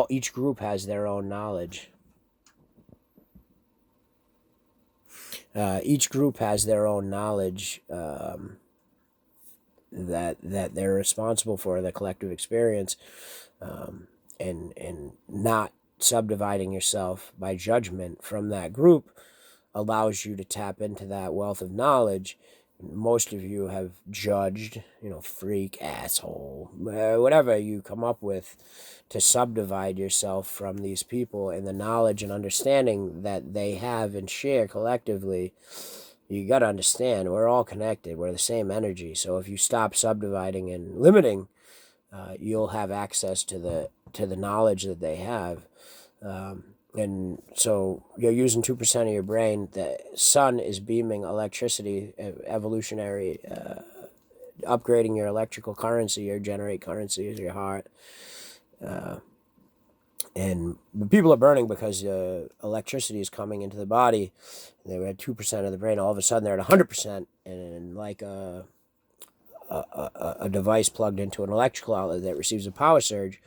Each group has their own knowledge. Each group has their own knowledge that they're responsible for the collective experience, and not subdividing yourself by judgment from that group allows you to tap into that wealth of knowledge. Most of you have judged, freak, asshole, whatever you come up with to subdivide yourself from these people and the knowledge and understanding that they have and share collectively. You got to understand, we're all connected. We're the same energy. So if you stop subdividing and limiting, you'll have access to the knowledge that they have. And so you're using 2% of your brain. The sun is beaming electricity, evolutionary, upgrading your electrical currency, your generate currency is your heart. And people are burning because electricity is coming into the body. They were at 2% of the brain. All of a sudden, they're at 100%, and like a device plugged into an electrical outlet that receives a power surge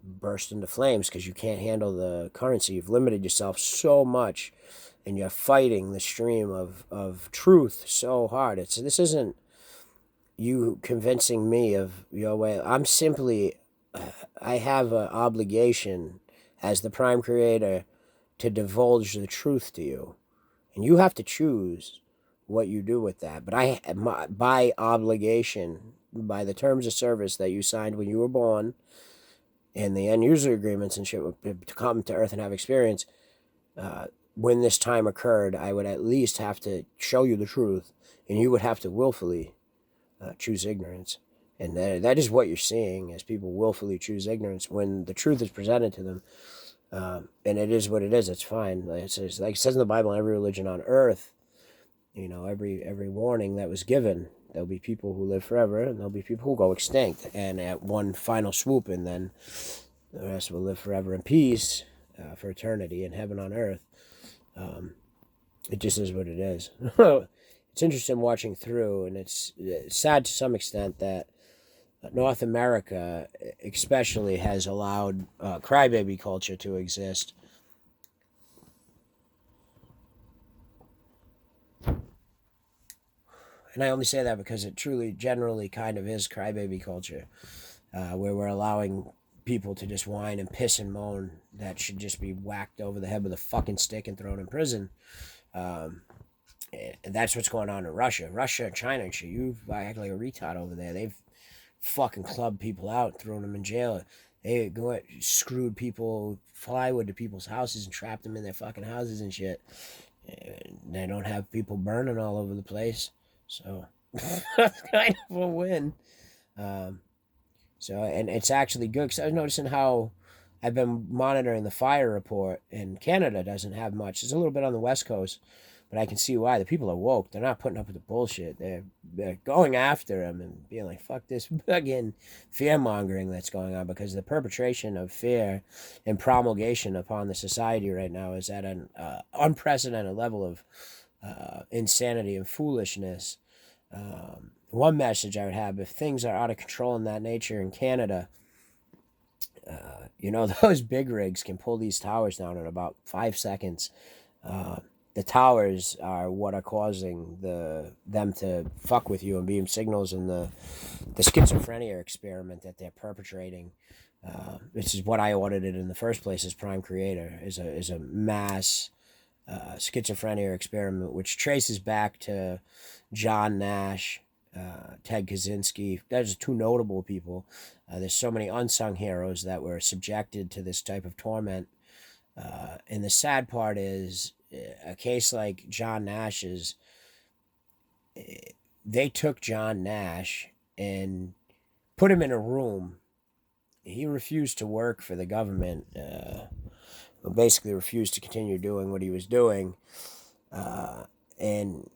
burst into flames because you can't handle the currency. You've limited yourself so much, and you're fighting the stream of truth so hard. This isn't you convincing me of your way. I'm simply, I have an obligation as the prime creator to divulge the truth to you, and you have to choose what you do with that. But by obligation, by the terms of service that you signed when you were born, and the end user agreements and shit to come to Earth and have experience, when this time occurred, I would at least have to show you the truth, and you would have to willfully choose ignorance. And that is what you're seeing, as people willfully choose ignorance when the truth is presented to them. And it is what it is. It's fine. Like it says in the Bible, in every religion on earth, every warning that was given, there'll be people who live forever, and there'll be people who go extinct, and at one final swoop, and then the rest will live forever in peace for eternity in heaven on earth. It just is what it is. It's interesting watching through, and it's sad to some extent that North America especially has allowed crybaby culture to exist. And I only say that because it truly, generally kind of is crybaby culture, where we're allowing people to just whine and piss and moan that should just be whacked over the head with a fucking stick and thrown in prison. And that's what's going on in Russia. Russia, China, and shit. You act like a retard over there. They've fucking clubbed people out and thrown them in jail. They screwed people, plywood to people's houses and trapped them in their fucking houses and shit. And they don't have people burning all over the place. So that's kind of a win. And it's actually good because I was noticing how I've been monitoring the fire report, and Canada doesn't have much. There's a little bit on the West Coast, but I can see why. The people are woke. They're not putting up with the bullshit. They're going after them and being like, fuck this fucking fear-mongering that's going on, because the perpetration of fear and promulgation upon the society right now is at an unprecedented level of insanity and foolishness. One message I would have: if things are out of control in that nature in Canada, those big rigs can pull these towers down in about 5 seconds. The towers are what are causing them to fuck with you and beam signals in the schizophrenia experiment that they're perpetrating. This is what I audited in the first place as prime creator, is a mass schizophrenia experiment, which traces back to John Nash, Ted Kaczynski. Those are two notable people. There's so many unsung heroes that were subjected to this type of torment. And the sad part is, a case like John Nash's, they took John Nash and put him in a room. He refused to work for the government, basically refused to continue doing what he was doing. And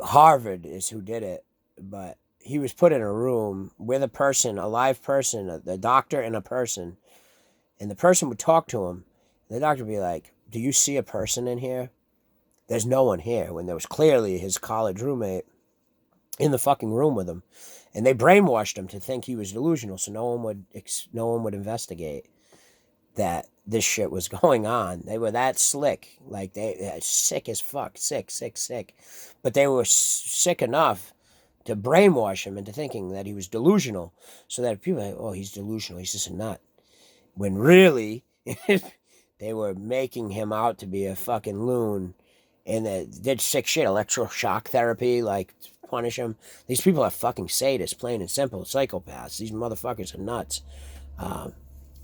Harvard is who did it, but he was put in a room with a person, a live person, a doctor and a person, and the person would talk to him. And the doctor would be like, "Do you see a person in here?" There's no one here, when there was clearly his college roommate in the fucking room with him. And they brainwashed him to think he was delusional, so no one would investigate. that this shit was going on. They were that slick. Like, they sick as fuck. Sick. But they were sick enough to brainwash him into thinking that he was delusional. So that people were like, oh, he's delusional. He's just a nut. When really, they were making him out to be a fucking loon. And they did sick shit. Electroshock therapy, like, punish him. These people are fucking sadists, plain and simple. Psychopaths. These motherfuckers are nuts.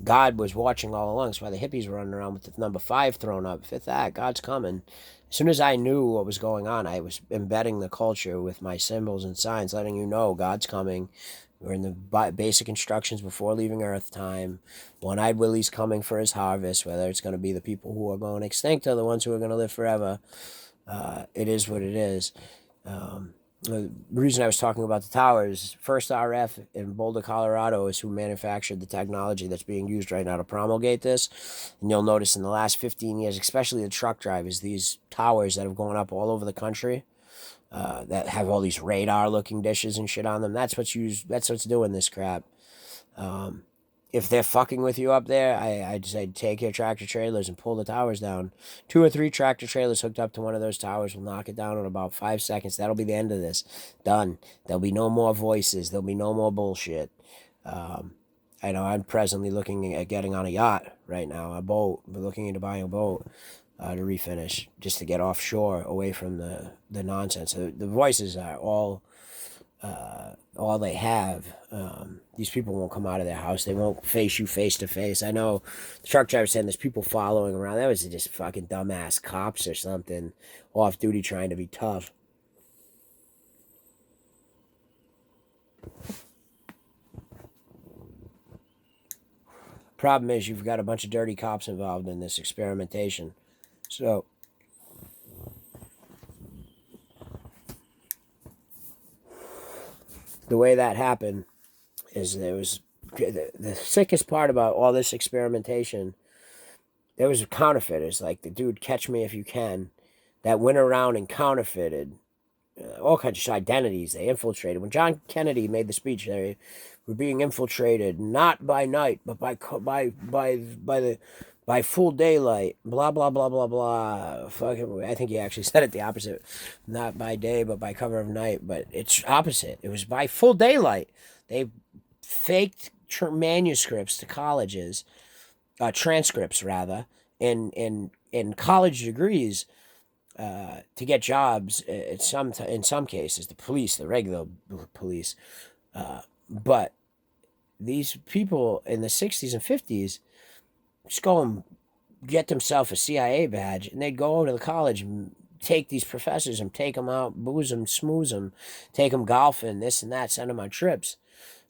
God was watching all along. That's why the hippies were running around with the number 5 thrown up. Fifth that, God's coming. As soon as I knew what was going on, I was embedding the culture with my symbols and signs, letting you know God's coming. We're in the basic instructions before leaving Earth time. One-eyed Willie's coming for his harvest, whether it's going to be the people who are going extinct or the ones who are going to live forever. It is what it is. The reason I was talking about the towers, First RF in Boulder, Colorado, is who manufactured the technology that's being used right now to promulgate this. And you'll notice in the last 15 years, especially the truck drivers, these towers that have gone up all over the country, that have all these radar-looking dishes and shit on them. That's what's used. That's what's doing this crap. If they're fucking with you up there, I'd say take your tractor trailers and pull the towers down. 2 or 3 tractor trailers hooked up to one of those towers will knock it down in about 5 seconds. That'll be the end of this. Done. There'll be no more voices. There'll be no more bullshit. I know I'm presently looking at getting on a yacht right now, a boat. We're looking into buying a boat to refinish, just to get offshore, away from the nonsense. The voices are all they have. These people won't come out of their house. They won't face you face to face. I know the truck driver saying there's people following around. That was just fucking dumbass cops or something, off duty trying to be tough. Problem is, you've got a bunch of dirty cops involved in this experimentation. So the way that happened is there was the sickest part about all this experimentation. There was counterfeiters, like the dude Catch Me If You Can, that went around and counterfeited all kinds of identities. They infiltrated. When John Kennedy made the speech, they were being infiltrated not by night, but by full daylight. Blah blah blah blah blah. Fucking, I think he actually said it the opposite. Not by day, but by cover of night. But it's opposite. It was by full daylight. They faked manuscripts to colleges, transcripts rather, in college degrees, to get jobs. In some cases, the police, the regular police, but these people in the 60s and 50s just go and get themselves a CIA badge, and they'd go over to the college and take these professors and take them out, booze them, smooze them, take them golfing, this and that, send them on trips.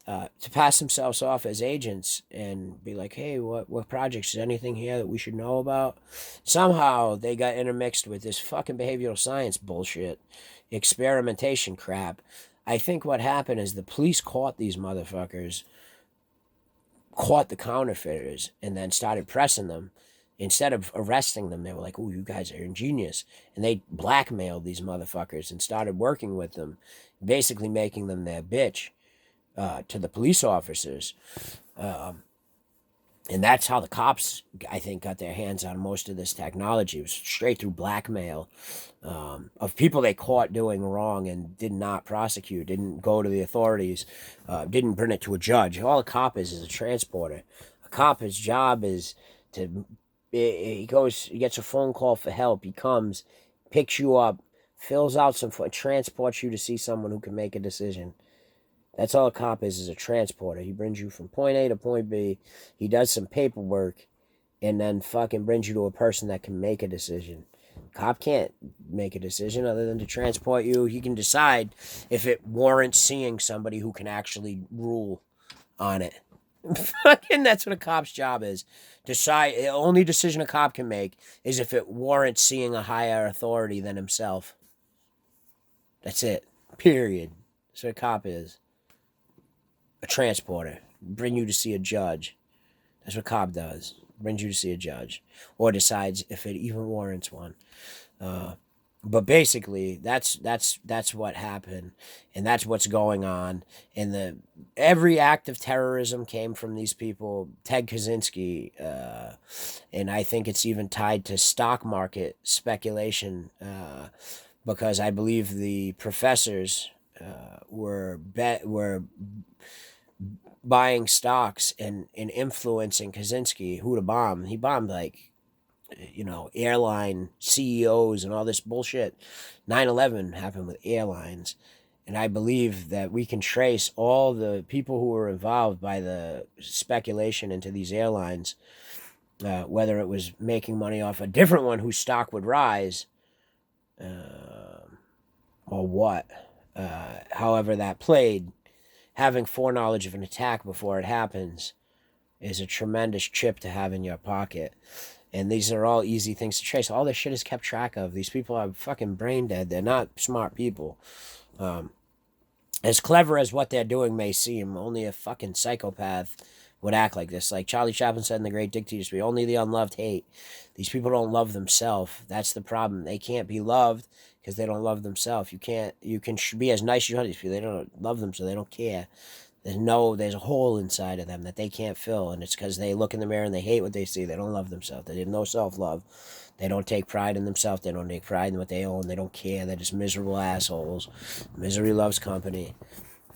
To pass themselves off as agents and be like, hey, what projects, is anything here that we should know about? Somehow they got intermixed with this fucking behavioral science bullshit, experimentation crap. I think what happened is the police caught these motherfuckers, caught the counterfeiters, and then started pressing them. Instead of arresting them, they were like, oh, you guys are ingenious. And they blackmailed these motherfuckers and started working with them, basically making them their bitch. To the police officers. And that's how the cops, I think, got their hands on most of this technology. It was straight through blackmail of people they caught doing wrong and did not prosecute, didn't go to the authorities, didn't bring it to a judge. All a cop is a transporter. A cop, his job is to, he gets a phone call for help. He comes, picks you up, fills out some, transports you to see someone who can make a decision. That's all a cop is a transporter. He brings you from point A to point B. He does some paperwork and then fucking brings you to a person that can make a decision. Cop can't make a decision other than to transport you. He can decide if it warrants seeing somebody who can actually rule on it. Fucking, that's what a cop's job is. Decide. The only decision a cop can make is if it warrants seeing a higher authority than himself. That's it. Period. That's what a cop is. A transporter. Bring you to see a judge. That's what cop does. Brings you to see a judge. Or decides if it even warrants one. But basically, that's what happened, and that's what's going on. And every act of terrorism came from these people, Ted Kaczynski, and I think it's even tied to stock market speculation, because I believe the professors were buying stocks and influencing Kaczynski who to bomb. He bombed like, airline CEOs and all this bullshit. 9/11 happened with airlines. And I believe that we can trace all the people who were involved by the speculation into these airlines, whether it was making money off a different one whose stock would rise, or what. However, that played, having foreknowledge of an attack before it happens is a tremendous chip to have in your pocket. And these are all easy things to trace. All this shit is kept track of. These people are fucking brain dead. They're not smart people. As clever as what they're doing may seem, only a fucking psychopath would act like this. Like Charlie Chaplin said in The Great Dictatorship, only the unloved hate. These people don't love themselves. That's the problem. They can't be loved because they don't love themselves. You can be as nice as you want to these people. They don't love them, so they don't care. There's a hole inside of them that they can't fill, and it's because they look in the mirror and they hate what they see. They don't love themselves. They have no self-love. They don't take pride in themselves. They don't take pride in what they own. They don't care. They're just miserable assholes. Misery loves company.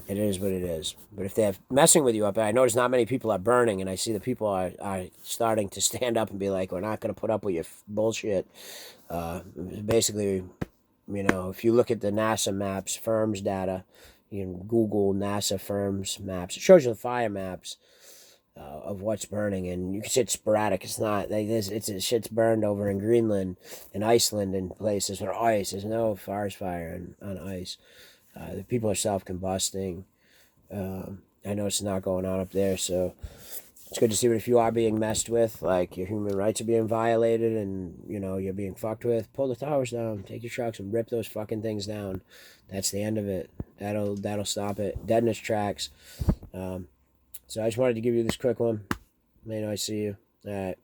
It is what it is. But if they're messing with you up, I notice not many people are burning, and I see the people are starting to stand up and be like, we're not going to put up with your bullshit. Basically, if you look at the NASA maps, firms data, you can Google NASA firms maps. It shows you the fire maps of what's burning, and you can see it's sporadic. It's not like this. Shit's burned over in Greenland and Iceland and places where ice. There's no forest fire on ice. The people are self-combusting. I know it's not going on up there, so it's good to see. But if you are being messed with, like your human rights are being violated, and you're being fucked with, pull the towers down, take your trucks and rip those fucking things down. That's the end of it. That'll stop it dead in its tracks. So I just wanted to give you this quick one. I see you. All right.